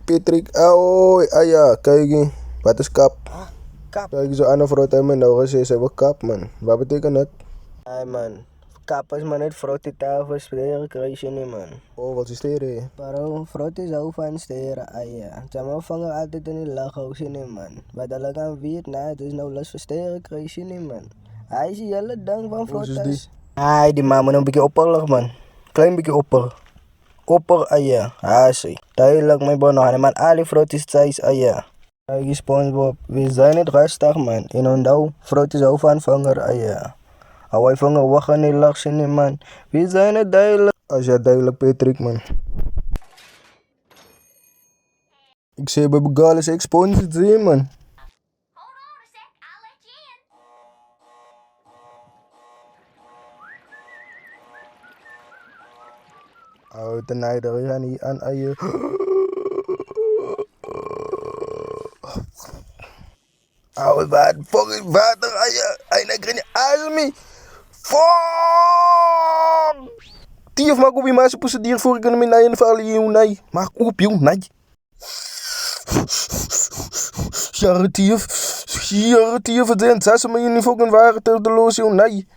Patrick. Oy, ja, kijk eens. Wat is kap? Kap. Kijk eens, zo aan een vrouw uit mijn ogen. Ze hebben kap, man. Wat betekent dat? Ay man, kapas man het frutti tafel steren krijg je niet man. Oh, wat is dit hier? Pero frutti zo van steren, ja. Tama vangen altijd in die lachhoos in man. Wat dat aan weet, nou, dus nou last voor steren krijg je niet man. Hij is hele dang van Hoe is frutti. die? Ay, die man moet een beetje opperlig man. Klein beetje opper. Opper, ja. Zie. Duidelijk mijn bonnen, man. Ali frutti size, ja. Kijk SpongeBob, we zijn het rustig man. In ondou, frutti zo van vanger, ja. Awai vangen wachten niet lach in man. We zijn het duidelijk. Als jij duidelijk, Patrick, man. Ik zei bij Begales, ik sponsor het zien, man. Oh, tonight, we gaan hier aan je. Oh, wat fucking water, ay nagkanya almi. Fuck! Tief maak op je maas op zijn dier voor ik hem in een vallen je nee. Maak op je nee. Jaren tief, het zijn ze maar je niet fucking waren ter de loos je nee.